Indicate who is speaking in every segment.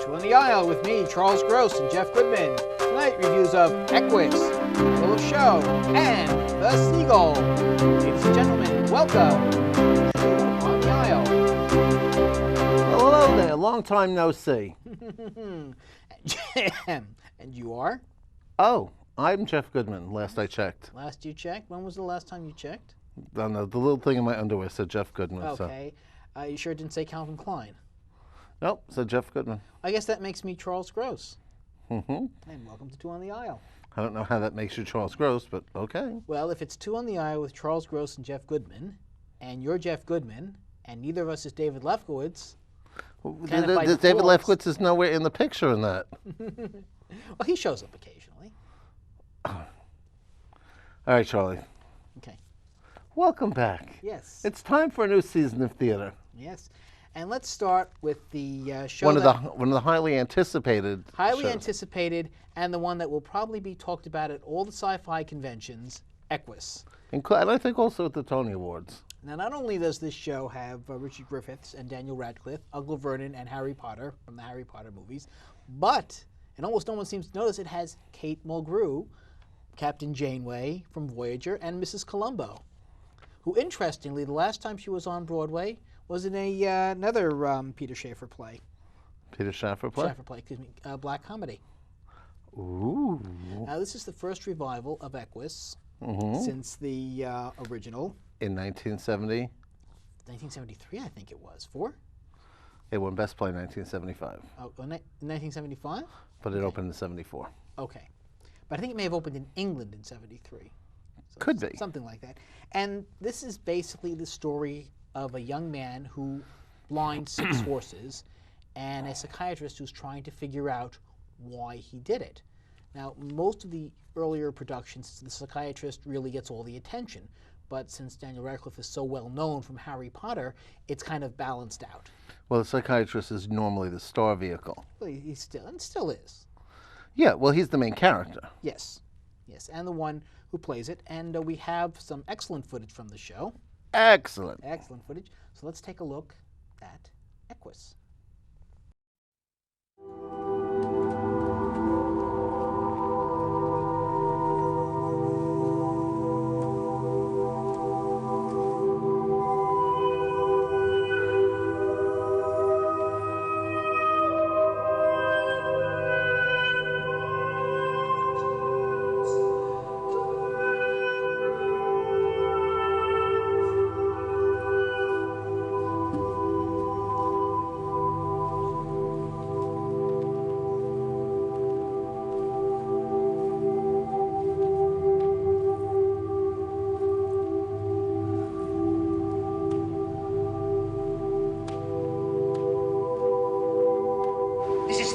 Speaker 1: Two on the Aisle with me, Charles Gross and Jeff Goodman. Tonight, reviews of Equus, Little Show, and The Seagull. Ladies and gentlemen, welcome to Two on the Aisle.
Speaker 2: Well, hello there, long time no see.
Speaker 1: And you are?
Speaker 2: Oh, I'm Jeff Goodman, last I checked.
Speaker 1: Last you checked? When was the last time you checked?
Speaker 2: I don't know, the little thing in my underwear said Jeff Goodman.
Speaker 1: Okay. You sure didn't say Calvin Klein?
Speaker 2: Nope, said Jeff Goodman.
Speaker 1: I guess that makes me Charles Gross.
Speaker 2: Mm-hmm.
Speaker 1: And welcome to Two on the Aisle.
Speaker 2: I don't know how that makes you Charles Gross, but okay.
Speaker 1: Well, if it's Two on the Aisle with Charles Gross and Jeff Goodman, and you're Jeff Goodman, and neither of us is David Lefkowitz,
Speaker 2: David Lefkowitz is nowhere in the picture in that.
Speaker 1: Well, he shows up occasionally.
Speaker 2: All right, Charlie.
Speaker 1: Okay.
Speaker 2: Welcome back.
Speaker 1: Yes.
Speaker 2: It's time for a new season of theater.
Speaker 1: Yes. And let's start with the show
Speaker 2: one of the highly anticipated shows.
Speaker 1: Anticipated, and the one that will probably be talked about at all the sci-fi conventions, Equus.
Speaker 2: And I think also at the Tony Awards.
Speaker 1: Now, not only does this show have Richard Griffiths and Daniel Radcliffe, Uncle Vernon, and Harry Potter from the Harry Potter movies, but, and almost no one seems to notice, it has Kate Mulgrew, Captain Janeway from Voyager, and Mrs. Columbo, who, interestingly, the last time she was on Broadway was in another Peter Shaffer play.
Speaker 2: Peter Shaffer play?
Speaker 1: Shaffer play, excuse me, black comedy.
Speaker 2: Ooh.
Speaker 1: Now, this is the first revival of Equus since the original.
Speaker 2: In 1970?
Speaker 1: 1973, I think it was.
Speaker 2: It won Best Play in 1975.
Speaker 1: Oh, 1975?
Speaker 2: But it opened in 74.
Speaker 1: Okay. But I think it may have opened in England in 73. So
Speaker 2: Could be.
Speaker 1: Something like that. And this is basically the story of a young man who blinds 6 horses and a psychiatrist who's trying to figure out why he did it. Now, most of the earlier productions, the psychiatrist really gets all the attention. But since Daniel Radcliffe is so well known from Harry Potter, it's kind of balanced out.
Speaker 2: Well, the psychiatrist is normally the star vehicle.
Speaker 1: Well, he still is.
Speaker 2: Yeah, well, he's the main character.
Speaker 1: Yes, yes, and the one who plays it. And we have some excellent footage from the show.
Speaker 2: Excellent.
Speaker 1: Excellent footage. So let's take a look at Equus.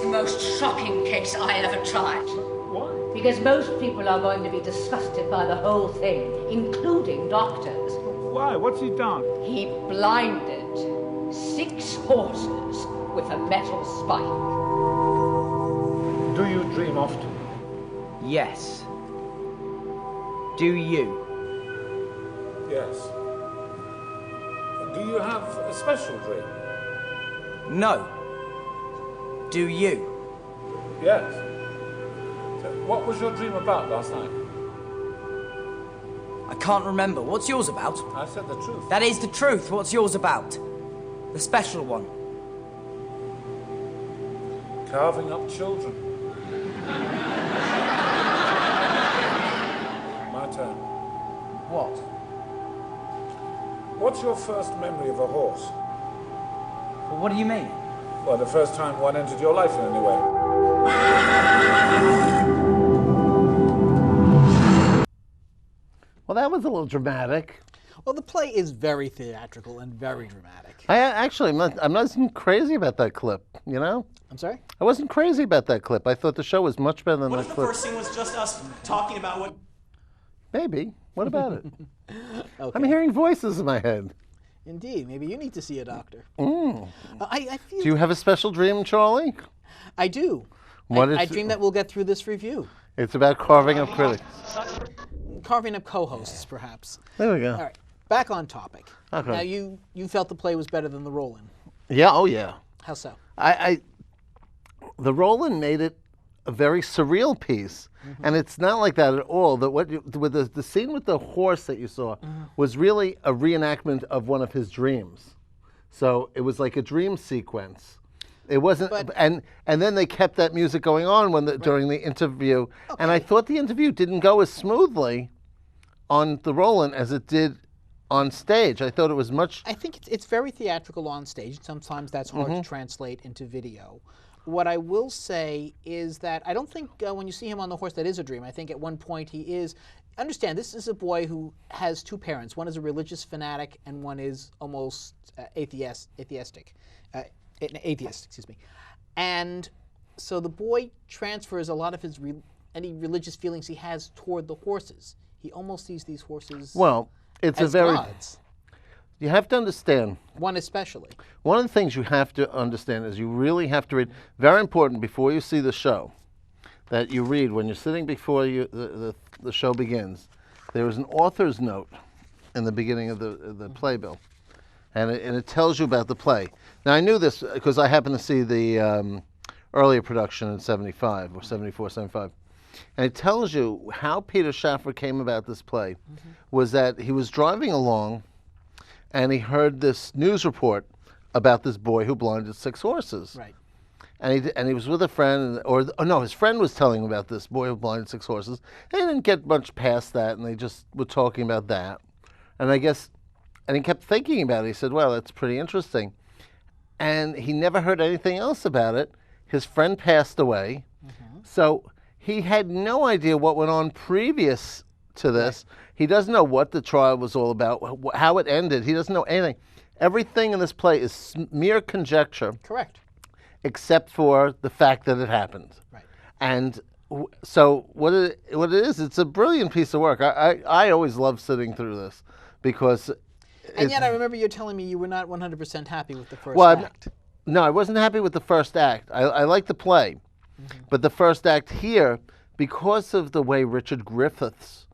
Speaker 3: Most shocking case I ever tried.
Speaker 4: Why?
Speaker 3: Because most people are going to be disgusted by the whole thing, including doctors.
Speaker 4: Why? What's he done?
Speaker 3: He blinded 6 horses with a metal spike.
Speaker 4: Do you dream often?
Speaker 5: Yes. Do you?
Speaker 4: Yes. Do you have a special dream?
Speaker 5: No. Do you?
Speaker 4: Yes. So what was your dream about last night?
Speaker 5: I can't remember. What's yours about?
Speaker 4: I said the truth.
Speaker 5: That is the truth. What's yours about? The special one.
Speaker 4: Carving up children. My turn.
Speaker 5: What?
Speaker 4: What's your first memory of a horse?
Speaker 5: Well, what do you mean?
Speaker 4: Well, the first time one entered your life in any way.
Speaker 2: Well, that was a little dramatic.
Speaker 1: Well, the play is very theatrical and very dramatic.
Speaker 2: I'm not crazy about that clip, you know?
Speaker 1: I'm sorry?
Speaker 2: I wasn't crazy about that clip. I thought the show was much better than
Speaker 6: What
Speaker 2: that
Speaker 6: if the
Speaker 2: clip.
Speaker 6: first scene was just us talking about what...
Speaker 2: Maybe. What about it?
Speaker 1: Okay.
Speaker 2: I'm hearing voices in my head.
Speaker 1: Indeed. Maybe you need to see a doctor.
Speaker 2: I feel... Do you have a special dream, Charlie?
Speaker 1: I do.
Speaker 2: What
Speaker 1: I dream that we'll get through this review.
Speaker 2: It's about carving up critics.
Speaker 1: Carving up co-hosts, perhaps.
Speaker 2: There we go.
Speaker 1: All right. Back on topic.
Speaker 2: Okay.
Speaker 1: Now, you felt the play was better than the roll-in.
Speaker 2: Yeah, oh yeah.
Speaker 1: How so?
Speaker 2: the Roland made it a very surreal piece, and it's not like that at all. With the scene with the horse that you saw was really a reenactment of one of his dreams. So it was like a dream sequence. It wasn't, and then they kept that music going on during the interview, and I thought the interview didn't go as smoothly on the Roland as it did on stage. I thought it was much.
Speaker 1: I think it's very theatrical on stage. Sometimes that's hard to translate into video. What I will say is that I don't think when you see him on the horse that is a dream. I think at one point he is. Understand, this is a boy who has two parents. One is a religious fanatic, and one is almost atheist. Excuse me. And so the boy transfers a lot of his any religious feelings he has toward the horses. He almost sees these horses.
Speaker 2: Well, it's
Speaker 1: as
Speaker 2: a very.
Speaker 1: gods.
Speaker 2: You have to understand.
Speaker 1: One especially.
Speaker 2: One of the things you have to understand is you really have to read. Very important before you see the show, that you read when you're sitting before the show begins. There is an author's note in the beginning of the playbill, and it tells you about the play. Now I knew this because I happened to see the earlier production in '75 or '74, '75. And it tells you how Peter Shaffer came about this play was that he was driving along and he heard this news report about this boy who blinded 6 horses.
Speaker 1: Right.
Speaker 2: And he was with a friend, his friend was telling him about this boy who blinded 6 horses. They didn't get much past that, and they just were talking about that. And he kept thinking about it. He said, well, that's pretty interesting. And he never heard anything else about it. His friend passed away. So he had no idea what went on previous to this. Right. He doesn't know what the trial was all about, how it ended. He doesn't know anything. Everything in this play is mere conjecture.
Speaker 1: Correct.
Speaker 2: Except for the fact that it happened.
Speaker 1: Right.
Speaker 2: And so what it is, it's a brilliant piece of work. I always love sitting through this because.
Speaker 1: And yet I remember you telling me you were not 100% happy with the first act.
Speaker 2: No, I wasn't happy with the first act. I liked the play. But the first act here, because of the way Richard Griffiths,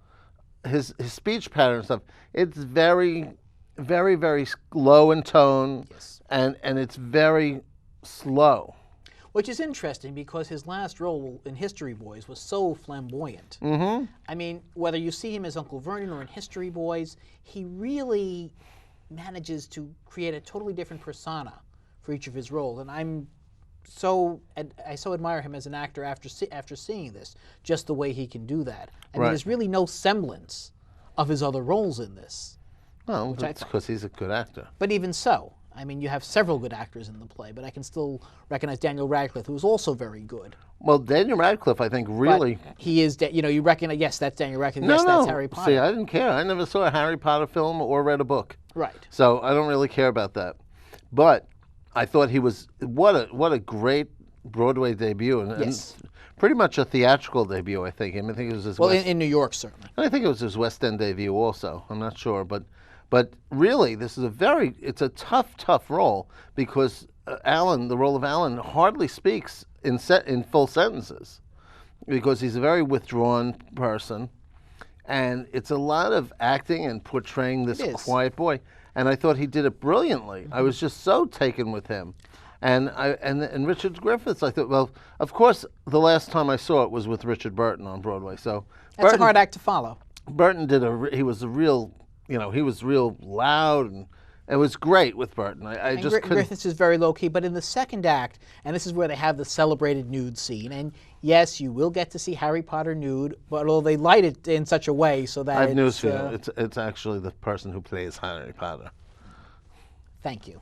Speaker 2: his speech pattern and stuff, it's very, very, very low in tone, and it's very slow.
Speaker 1: Which is interesting because his last role in History Boys was so flamboyant. I mean, whether you see him as Uncle Vernon or in History Boys, he really manages to create a totally different persona for each of his roles. And I so admire him as an actor after seeing this, just the way he can do that. I mean, there's really no semblance of his other roles in this.
Speaker 2: Well, that's because he's a good actor.
Speaker 1: But even so, I mean, you have several good actors in the play, but I can still recognize Daniel Radcliffe, who is also very good.
Speaker 2: Well, Daniel Radcliffe, I think, really.
Speaker 1: But he is, you recognize, yes, that's Daniel Radcliffe,
Speaker 2: No,
Speaker 1: yes, that's Harry Potter.
Speaker 2: See, I didn't care. I never saw a Harry Potter film or read a book.
Speaker 1: Right.
Speaker 2: So I don't really care about that. But I thought he was, what a great Broadway debut. And pretty much a theatrical debut, I think. I think it was his
Speaker 1: in New York, certainly.
Speaker 2: I think it was his West End debut also. I'm not sure. But really, this is it's a tough role because Alan, the role of Alan, hardly speaks in full sentences because he's a very withdrawn person. And it's a lot of acting and portraying this quiet boy. And I thought he did it brilliantly. I was just so taken with him. And Richard Griffiths, I thought, well, of course, the last time I saw it was with Richard Burton on Broadway. So
Speaker 1: that's a hard act to follow.
Speaker 2: Burton he was real loud, and it was great with Burton. I just couldn't.
Speaker 1: Griffiths is very low key, but in the second act, and this is where they have the celebrated nude scene, and yes, you will get to see Harry Potter nude, but although they light it in such a way so that
Speaker 2: I have news for you. It's actually the person who plays Harry Potter.
Speaker 1: Thank you.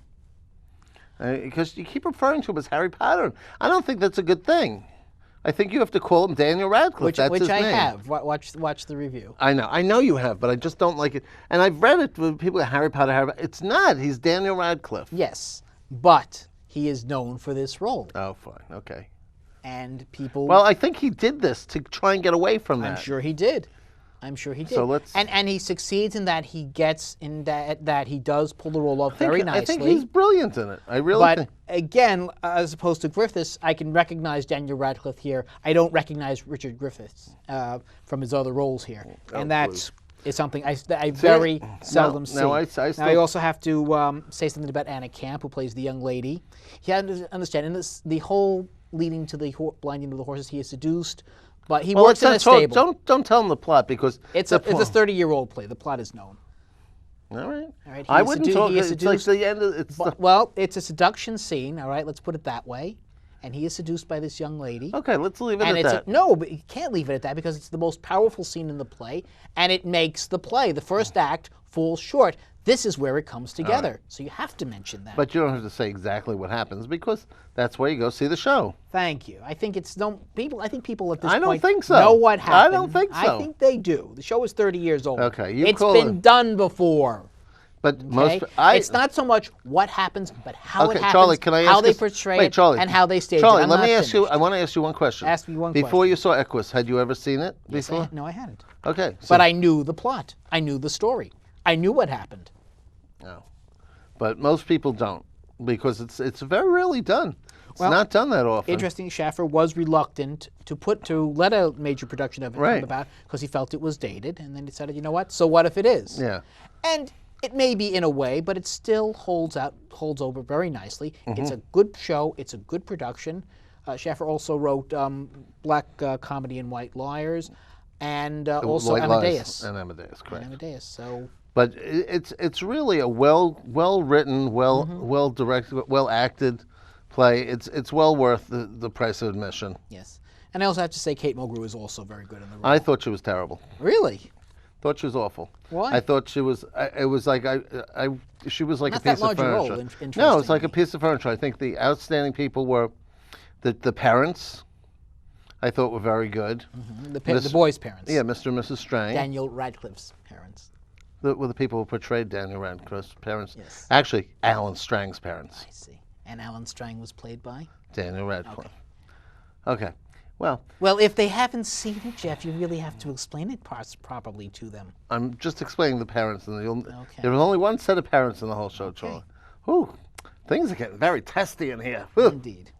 Speaker 2: Because you keep referring to him as Harry Potter. I don't think that's a good thing. I think you have to call him Daniel Radcliffe. That's his name.
Speaker 1: Which I have. Watch the review.
Speaker 2: I know you have, but I just don't like it. And I've read it with people at Harry Potter. It's not. He's Daniel Radcliffe.
Speaker 1: Yes, but he is known for this role.
Speaker 2: Oh, fine. Okay.
Speaker 1: And people.
Speaker 2: Well, I think he did this to try and get away from that.
Speaker 1: I'm sure he did. So let's. And he succeeds in that he gets in that he does pull the role off very nicely.
Speaker 2: I think he's brilliant in it. I really think.
Speaker 1: But again, as opposed to Griffiths, I can recognize Daniel Radcliffe here. I don't recognize Richard Griffiths from his other roles here, and that's is something I very seldom see.
Speaker 2: now I
Speaker 1: Now I
Speaker 2: still-
Speaker 1: also have to say something about Anna Camp, who plays the young lady. He had to understand, in this, the whole leading to the blinding of the horses, he is seduced, but he works in a stable.
Speaker 2: Don't tell them the plot because
Speaker 1: It's a 30-year-old play. The plot is known.
Speaker 2: All right.
Speaker 1: All right,
Speaker 2: I
Speaker 1: he is
Speaker 2: wouldn't
Speaker 1: sedu-
Speaker 2: talk.
Speaker 1: he is
Speaker 2: It's like
Speaker 1: seduced-
Speaker 2: the end of it's. The,
Speaker 1: Well, it's a seduction scene. All right, let's put it that way. And he is seduced by this young lady.
Speaker 2: okay, let's leave it
Speaker 1: And
Speaker 2: at
Speaker 1: it's
Speaker 2: that.
Speaker 1: no, but you can't leave it at that because it's the most powerful scene in the play, and it makes the play. The first act falls short. This is where it comes together. So you have to mention that.
Speaker 2: But you don't have to say exactly what happens because that's where you go see the show.
Speaker 1: Thank you. I think it's people. I think people at this
Speaker 2: I don't
Speaker 1: point
Speaker 2: think so.
Speaker 1: know what happened.
Speaker 2: I don't think so.
Speaker 1: I think they do. The show is 30 years old.
Speaker 2: Okay, you
Speaker 1: it's
Speaker 2: call
Speaker 1: been
Speaker 2: it-
Speaker 1: done before.
Speaker 2: But
Speaker 1: Okay? It's not so much what happens, but how it
Speaker 2: Okay,
Speaker 1: happens,
Speaker 2: Charlie, can I
Speaker 1: how
Speaker 2: ask
Speaker 1: they
Speaker 2: you-
Speaker 1: portray
Speaker 2: wait,
Speaker 1: it,
Speaker 2: Charlie,
Speaker 1: and how they stage
Speaker 2: Charlie,
Speaker 1: it. I'm
Speaker 2: let
Speaker 1: not
Speaker 2: me ask you.
Speaker 1: finished.
Speaker 2: I want to ask you one question.
Speaker 1: Ask me one
Speaker 2: Before
Speaker 1: question.
Speaker 2: you saw Equus, had you ever seen it before?
Speaker 1: No, I hadn't.
Speaker 2: Okay. So,
Speaker 1: But I knew the plot. I knew the story. I knew what happened.
Speaker 2: No. But most people don't because it's very rarely done. It's
Speaker 1: Well,
Speaker 2: not done that often.
Speaker 1: Interesting, Shaffer was reluctant to let a major production of it
Speaker 2: Right.
Speaker 1: come about because he felt it was dated, and then he decided, you know what? So what if it is?
Speaker 2: Yeah.
Speaker 1: And it may be in a way, but it still holds over very nicely.
Speaker 2: Mm-hmm.
Speaker 1: It's a good show. It's a good production. Shaffer also wrote Black Comedy and White Liars, and also
Speaker 2: White Lies
Speaker 1: Amadeus.
Speaker 2: and Amadeus, correct.
Speaker 1: Amadeus. So
Speaker 2: But it's really a well written,
Speaker 1: Mm-hmm.
Speaker 2: well directed, well acted play. It's well worth the price of admission.
Speaker 1: yes. And I also have to say Kate Mulgrew is also very good in the role.
Speaker 2: I thought she was terrible.
Speaker 1: Really?
Speaker 2: Thought she was awful.
Speaker 1: Why?
Speaker 2: I thought she was. It was like she was like
Speaker 1: Not
Speaker 2: a
Speaker 1: that
Speaker 2: piece of
Speaker 1: large a role,
Speaker 2: furniture. No, it's like a
Speaker 1: interestingly.
Speaker 2: piece of furniture. I think the outstanding people were the parents. I thought were very good.
Speaker 1: The boys' parents.
Speaker 2: Yeah, Mr. and Mrs. Strang.
Speaker 1: Daniel Radcliffe's parents.
Speaker 2: Were the people who portrayed Daniel Radcliffe's parents.
Speaker 1: Yes.
Speaker 2: Actually, Alan Strang's parents.
Speaker 1: I see. And Alan Strang was played by?
Speaker 2: Daniel Radcliffe. Okay. Well,
Speaker 1: Well, if they haven't seen it, Jeff, you really have to explain it properly to them.
Speaker 2: I'm just explaining the parents, and
Speaker 1: Okay.
Speaker 2: there was only one set of parents in the whole show, Charlie. Ooh, things are getting very testy in here. Whew.
Speaker 1: Indeed.